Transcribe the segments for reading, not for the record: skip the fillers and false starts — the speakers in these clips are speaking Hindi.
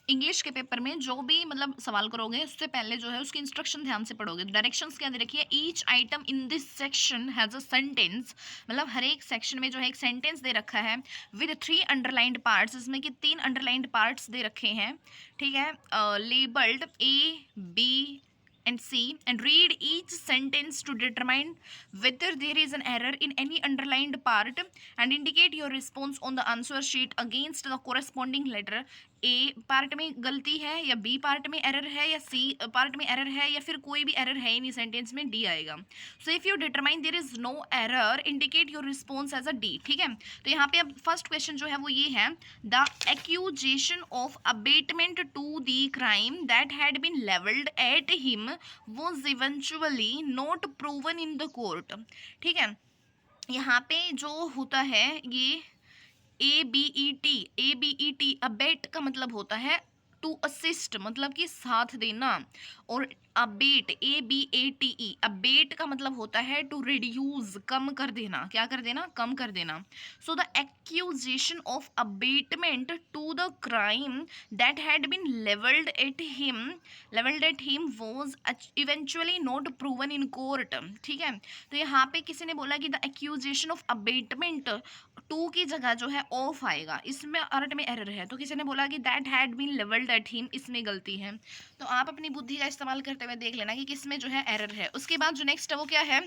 इंग्लिश के पेपर में जो भी मतलब सवाल करोगे उससे पहले जो है उसकी इंस्ट्रक्शन ध्यान से पढ़ोगे। डायरेक्शंस क्या दे रखी है, each item in this section has a sentence, मतलब हर एक सेक्शन में जो है एक सेंटेंस दे रखा है विद 3 अंडरलाइंड पार्ट्स, इसमें कि 3 अंडरलाइंड पार्ट्स दे रखे हैं, ठीक है, labelled A B and C, and read each sentence to determine whether there is an error in any underlined part and indicate your response on the answer sheet against the corresponding letter. A part में गलती है या बी पार्ट में एरर है या सी पार्ट में एरर है या फिर कोई भी एरर है ही नहीं सेंटेंस में, डी आएगा। So if you determine there is no error indicate your response as a D, ठीक है। तो यहाँ पे अब फर्स्ट क्वेश्चन जो है वो ये है, the accusation of abetment to the crime that had been levelled at him was eventually not proven in the court, ठीक है। यहाँ पे जो होता है ये A B E T abet का मतलब होता है टू असिस्ट, मतलब कि साथ देना, और अबेट ABATE अबेट का मतलब होता है टू रिड्यूस, कम कर देना, क्या कर देना, कम कर देना। So the accusation of abetment to the crime that had been levelled at him was eventually not proven in court, ठीक है। तो यहाँ पे किसी ने बोला कि the accusation of abetment, to की जगह जो है ऑफ आएगा, इसमें अर्ट में एरर है, तो किसी ने बोला कि that had been levelled at him, इसमें गलती है। तो आप अपनी बुद्धि का इस्तेमाल करते हुए देख लेना कि किसमें जो है एरर है। उसके बाद जो नेक्स्ट है वो क्या है,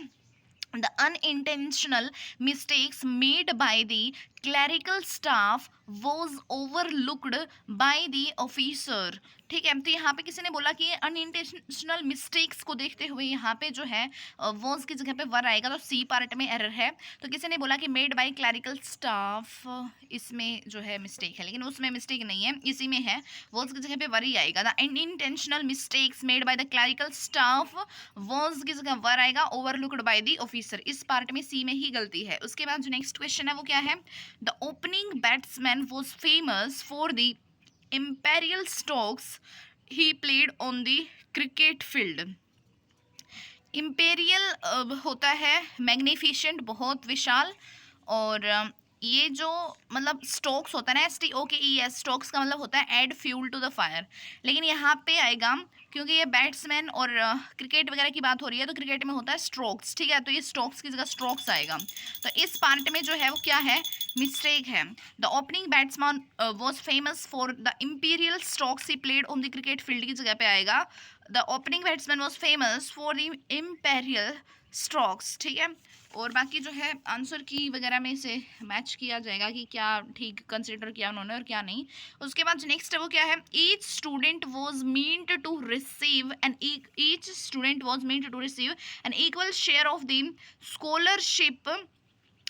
the unintentional mistakes made by the clerical staff was overlooked by the officer, ठीक है। तो यहाँ पे किसी ने बोला कि अनइंटेंशनल मिस्टेक्स को देखते हुए यहाँ पे जो है वॉज की जगह पे वर आएगा, तो सी पार्ट में एरर है। तो किसी ने बोला कि मेड बाय क्लरिकल स्टाफ, इसमें जो है मिस्टेक है, लेकिन उसमें मिस्टेक नहीं है, इसी में है, वॉज की जगह पे वर ही आएगा। The unintentional mistakes made by the clerical staff, was की जगह वर आएगा, ओवरलुक्ड बाय द ऑफिसर, इस पार्ट में सी में ही गलती है। उसके बाद जो नेक्स्ट क्वेश्चन है वो क्या है, the opening batsman was famous for the imperial strokes he played on the cricket field। Imperial होता है मैग्निफिशेंट, बहुत विशाल, और ये जो मतलब स्टोक्स होता है ना, STOKES, स्टोक्स का मतलब होता है add fuel to the fire, लेकिन यहाँ पे आएगा क्योंकि ये बैट्समैन और क्रिकेट वगैरह की बात हो रही है, तो क्रिकेट में होता है स्ट्रोक्स, ठीक है, तो ये स्टोक्स की जगह स्ट्रोक्स आएगा। तो इस पार्ट में जो है वो क्या है, मिस्टेक है। The opening batsman was famous for the imperial strokes he played on the cricket field की जगह पे आएगा the opening batsman was famous for the imperial strokes, ठीक है। और बाकी जो है आंसर की वगैरह में से मैच किया जाएगा कि क्या ठीक कंसिडर किया उन्होंने और क्या नहीं। उसके बाद नेक्स्ट है वो क्या है, each student was meant to receive an equal share of the scholarship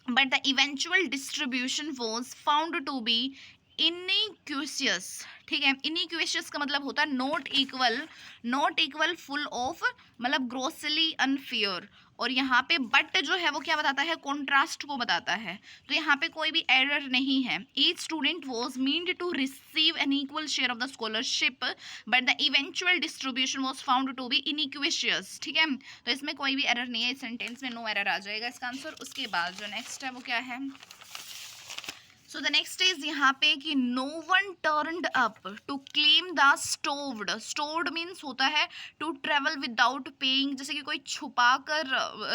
but the eventual distribution was found to be iniquitous, ठीक है। इनइक्वेशियस का मतलब होता है नॉट इक्वल फुल ऑफ, मतलब ग्रोसली अनफेयर, और यहाँ पे बट जो है वो क्या बताता है, कॉन्ट्रास्ट को बताता है। तो यहाँ पे कोई भी एरर नहीं है। Each student was meant to receive an equal share of the scholarship but the eventual distribution was found to be iniquitous, ठीक है। तो इसमें कोई भी एरर नहीं है, इस सेंटेंस में नो एरर आ जाएगा इसका आंसर। उसके बाद जो नेक्स्ट है वो क्या है, सो द नेक्स्ट इज यहाँ पे कि no one turned up to claim the stowed means होता है टू ट्रेवल विदाउट पेइंग, जैसे कि कोई छुपा कर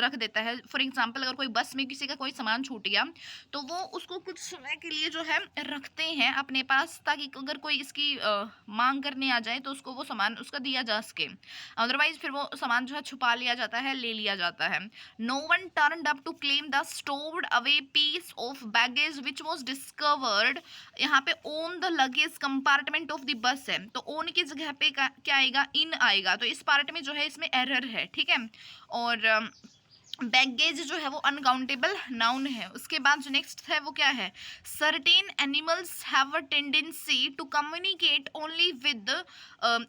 रख देता है। फॉर एग्जाम्पल अगर कोई बस में किसी का कोई सामान छूट गया तो वो उसको कुछ समय के लिए जो है रखते हैं अपने पास, ताकि अगर कोई इसकी मांग करने आ जाए तो उसको वो सामान उसका दिया जा सके, अदरवाइज फिर वो सामान जो है छुपा लिया जाता है, ले लिया जाता है। No one turned up to claim the stowed away piece of baggage which was discovered, यहाँ पे on the luggage compartment of the bus है, तो ओन की जगह पे क्या आएगा, इन आएगा, तो इस पार्ट में जो है इसमें एरर है, ठीक है। और बैगेज जो है वो अनकाउंटेबल नाउन है। उसके बाद जो नेक्स्ट है वो क्या है, certain animals have a tendency to communicate only with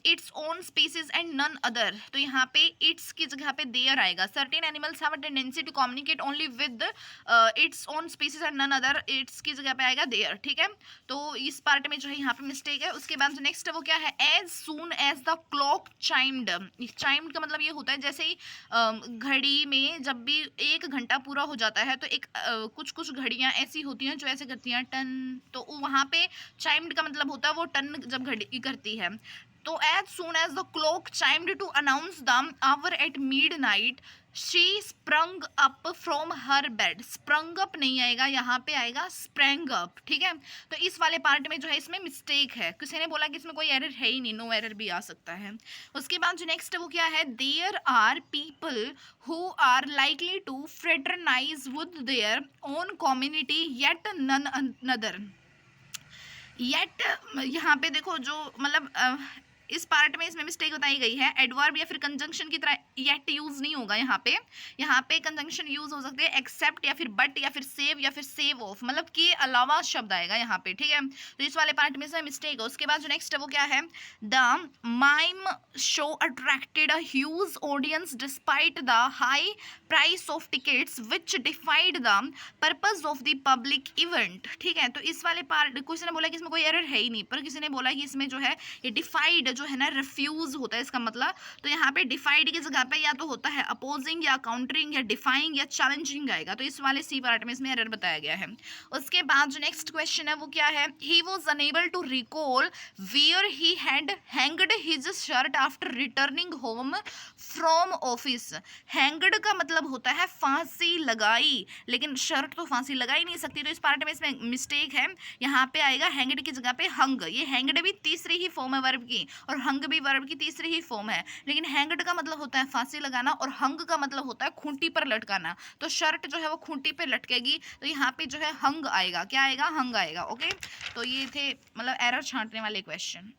its own species and none other, तो यहाँ पे इट्स की जगह पे देयर आएगा। Certain animals have a tendency to communicate only with its own species and none other, its की जगह पे आएगा देयर, ठीक है। तो इस पार्ट में जो है यहाँ पे मिस्टेक है। उसके बाद जो नेक्स्ट है वो क्या है, as soon as the clock chimed का मतलब ये होता है जैसे ही घड़ी में जब जब भी 1 घंटा पूरा हो जाता है तो एक कुछ-कुछ घड़ियाँ ऐसी होती हैं जो ऐसे करती हैं टन, तो वहाँ पे चाइम्ड का मतलब होता है वो टन जब घड़ी करती है। तो as soon as the clock chimed to announce the hour at midnight she sprung up from her bed. Sprung up नहीं आएगा, यहाँ पे आएगा स्प्रैंग अप, ठीक है। तो इस वाले पार्ट में जो है इसमें मिस्टेक है, किसी ने बोला कि इसमें कोई एरर है ही नहीं, नो एरर भी आ सकता है। उसके बाद जो नेक्स्ट है वो क्या है, there are people who are likely to fraternise with their own community yet none another. Yet यहाँ पे देखो जो मतलब इस पार्ट में इसमें मिस्टेक बताई गई है, एडवर्ब या फिर कंजंक्शन की तरह येट यूज नहीं होगा यहाँ पे। यहाँ पे कंजंक्शन यूज हो सकते हैं एक्सेप्ट या फिर बट या फिर सेव या फिर सेव ऑफ, मतलब के अलावा शब्द आएगा यहाँ पे, ठीक है। तो इस वाले पार्ट में से मिस्टेक है। उसके बाद जो नेक्स्ट है वो क्या है, the mime show attracted a huge audience despite the high price of tickets which डिफाइड the purpose of the public event, ठीक है। तो इस वाले पार्ट किसी ने बोला कि इसमें कोई एरर है ही नहीं, पर किसी ने बोला कि इसमें जो है ये डिफाइड जो है ना रिफ्यूज होता है इसका मतलब। तो यहाँ पे डिफाइड की जगह पे या तो होता है अपोजिंग या काउंटरिंग या डिफाइंग या चैलेंजिंग आएगा। तो इस वाले सी पार्ट में इसमें एरर बताया गया है। उसके बाद जो नेक्स्ट क्वेश्चन है वो क्या है, he was unable to recall where he had hanged his shirt after returning home from office. Hanged का मतलब होता है फांसी लगाई, लेकिन शर्ट तो फांसी लगा ही नहीं सकती। तो इस पार्ट में इसमें मिस्टेक है, यहाँ पे आएगा हैंग्ड की जगह पे हंग। ये हैंग्ड भी तीसरी ही फॉर्म है वर्ब की और हंग भी वर्ब की तीसरी ही फॉर्म है, लेकिन हैंग्ड का मतलब होता है फांसी लगाना और हंग का मतलब होता है खूंटी पर लटकाना। तो शर्ट जो है वो खूंटी पे लटकेगी, तो यहाँ पे जो है हंग आएगा, क्या आएगा, हंग आएगा। ओके, तो ये थे मतलब एरर छांटने वाले क्वेश्चन।